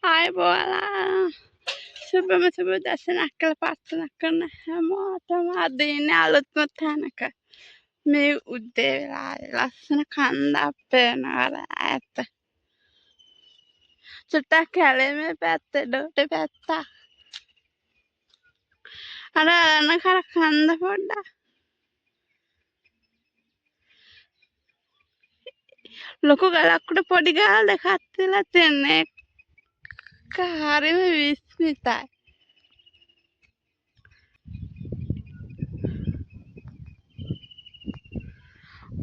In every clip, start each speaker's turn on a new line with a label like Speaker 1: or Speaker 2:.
Speaker 1: ආයුබෝවන් සුබම සුබ දසනක් කළ ප්‍රාර්ථනා කරන හැමෝටම අද ඉන්නේ අලුත්ම තැනක. මේ උදේ වෙලාවේ ලස්සන කන්දක් පේනවා ඈත. චුට්ටක් කැලේ පැත්තේ ඩොට පැත්ත. අර අනකර කන්ද පොඩ්ඩක් ලොකු ගලක් උඩ පොඩි ගල් දෙකක් තියලා තියෙන්නේ. ඒක හරිම විස්මිතයි.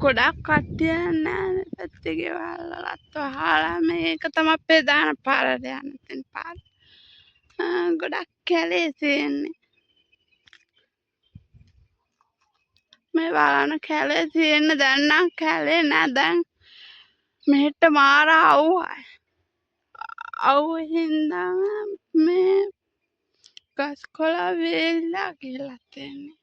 Speaker 1: ගොඩක් කට්ටිය නෑ මේ පැත්තේ ගෙවල් වලත් වහලා මේක තමයි ප්‍රධාන පාරට යන තැන පාර. ගොඩක් කැලේ තියෙන්නේ. මේ බලන්න කැලේ තියෙන දැන් නම් කැලේ නෑ දැන් මෙහෙට මාර අවුවයි. අවුව හින්දා මේ ගස් කොළා වේලිලා ගිහලා තියෙන්නේ.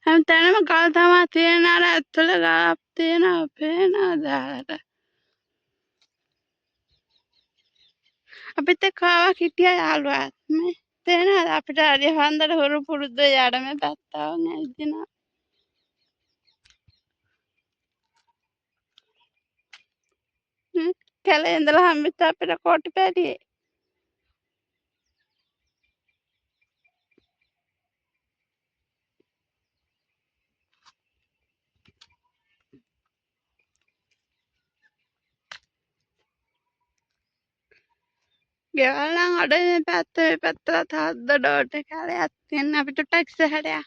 Speaker 1: හැමතැනම ගල් තමයි තියෙන අර ඇතුළේ ගලක් තියෙනවා පේනවද ඔයාලට? අපිත් එක්ක ආවා හිටියා යාළුවා මේ තේනවද අපිට හරි හන්දට හුරු පුරුදු යාට මේ පැත්තාව නැගිටිනවා. කැලේ ඉඳලා හම්බෙච්ච අපිට කොටි පැටියෙක්. ගෙවල් නම් අඩේ මේ පැත්තේ මේ පැත්තට හද්ද ඩෝට කැලයක් තියෙන අපිට ටැක්ස් හැඩයක්.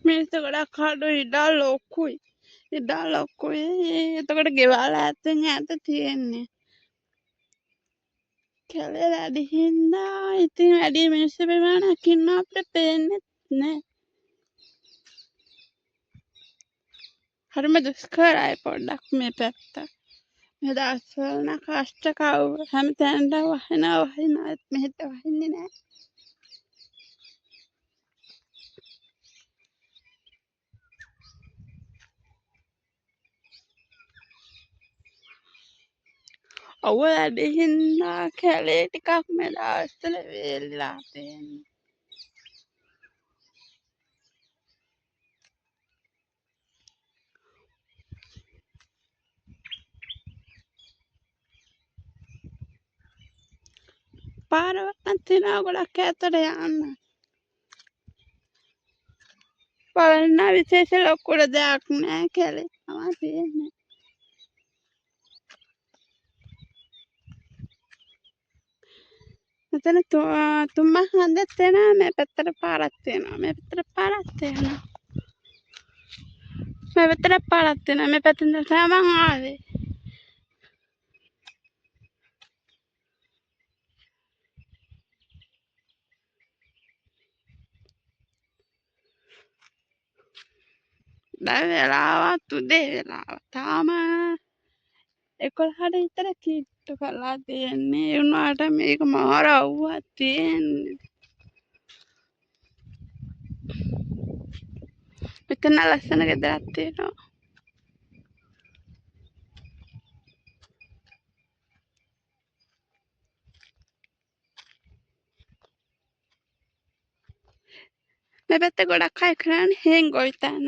Speaker 1: මිනිස්සු ගොඩක් අඩු ඉඩම් ලොකුයි. ඉඩම් ලොකුයි. එතකොට ගෙවල් ඈතින් ඈත තියෙන්නේ. කැලේ වැඩි හින්දා ඉතින් වැඩි මිනිස්සු ප්‍රමාණයක් ඉන්නවා අපිට පේන්නේ නෑ. හරිම දුෂ්කරයි පොඩ්ඩක් මේ පැත්ත. මේ දවස්වල නම් කෂ්ට කව්ව හැම තැනටම වහිනවා මෙහෙට වහින්නේ නෑ. ඔව් වැඩි හින්දා කැලේ ටිකක් මේ දවස්වල වේලිලා තියෙන්නේ. පාරවල් නම් තියෙනවා ගොඩක් ඈතට යන්න. බලන්න විශේෂ ලොකුට දෙයක් නෑ කැලේ තමයි තියෙන්නේ. මෙතන තුම්මන් හන්දක් තියෙනවා මේ පැත්තට පාරක් තියෙනවා මේ පැත්තට පාරක් තියෙනවා. මේ පැත්තට පාරක් තියෙනවා මේ පැත්තෙන් තමයි මං ආවේ. දැන් වෙලාවත් උදේ වෙලාව. තාම 11ට විතර කිට්ටු කරලා තියෙන්නේ. ඒ වුණාට මේක මාර අවුවක් තියෙන්නේ. මෙතන ලස්සන ගෙදරක් තියෙනවා. මේ පැත්තේ ගොඩක් අය කරන්නේ හේන් ගොවිතැන.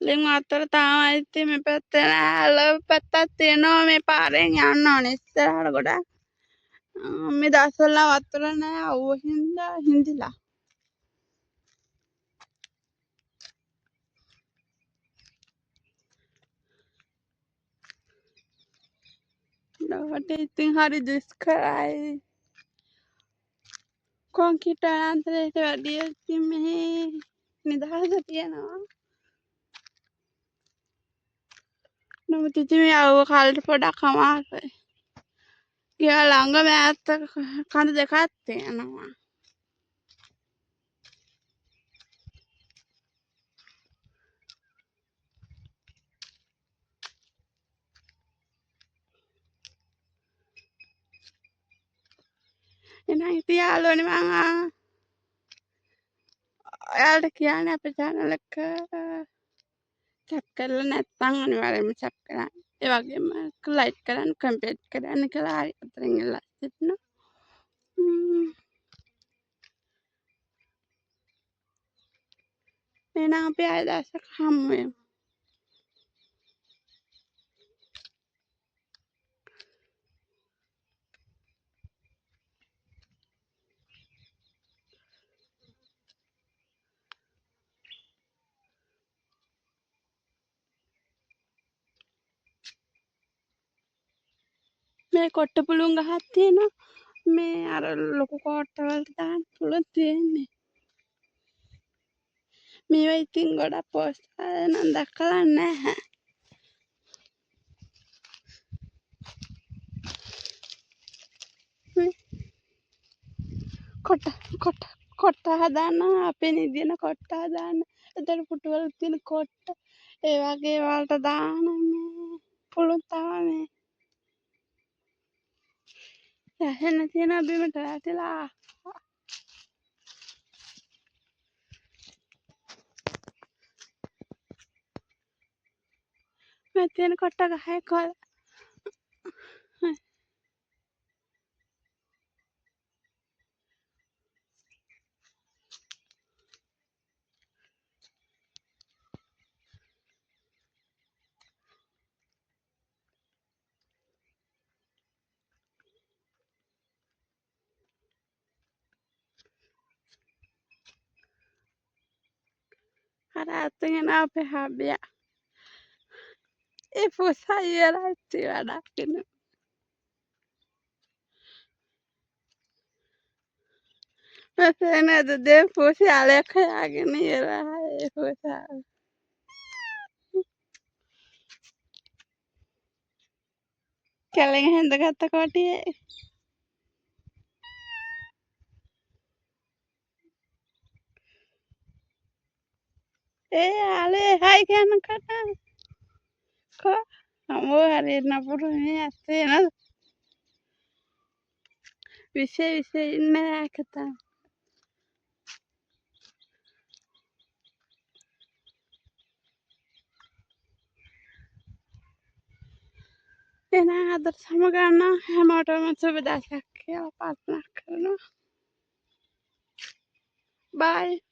Speaker 1: ලිං අතර තමයි ඉතින් මේ පැත්තේ නෑ පැත්තක් තියෙනවා මේ පාරෙන් යන්න ඕනේ ඉස්සරහට ගොඩක්. මේ දවස්වල වතුර නෑ අවුව හින්දා හිඳිලා. ඩෝට ඉතින් හරි දුෂ්කරයි. කොන්ක්‍රීට් අනන්තරයට වැඩිය ඉතින් මෙහි නිදහස තියෙනවා. නමුත් ඉතින් මේ අවුව කාලේට පොඩක් අමාරුයි. ගෙවල් ළඟම ඈත කඳ දෙකක් තියෙනවා. එහෙනම් ඉතින් යාළුවනේ මම ඔයාලට කියන්නේ අපේ channel එක subscribe කරලා නැත්නම් අනිවාර්යයෙන්ම subscribe කරන්න. ඒ වගේම like කරන්න, comment කරන්න කියලා අතරින් ඉල්ලා සිටිනවා. එහෙනම් අපි ආයෙ දවසක හමු වෙමු. මේ කොට්ට පුළුන් ගහක් තියෙනවා. මේ අර ලොකු කොට්ටවලට දාන්න පුළුවන් තියෙන්නේ. මේවා ඉතින් ගොඩක් පෝස්ට් නම් දැකලා නැහැ. කොට්ට හදාන්න අපේ නිදින කොට්ට හදාන්න. එතන පුටුවල තියෙන කොට්ට ඒ වගේ වලට දාන්න පුළුවන් තමයි. ඇහෙන්න තියෙන බිමට වැටිලා. මේ තියෙන කොට්ට ගහේ කොළ. අර අතගෙන අපේ හබ්බියා. ඒ පුසා ඉවරයි ඉතින් වැඩක් නෑ. මතක නැද දෙ පුසාලයක් හොයාගෙන ඉවරයි ඒ පුසා. කැලෙන් හැඳගත්ත කොටියේ. ඒ ආලේ හයි කියනකොට කෝ අමෝ හරියට නපුරු මේ ඇත්තේ නේද? විශේෂ ඉන්නේ කතා. එහෙනම් අද සමගන්න හැමෝටම සුබ දවසක් කියලා ප්‍රාර්ථනා කරනවා. බයි.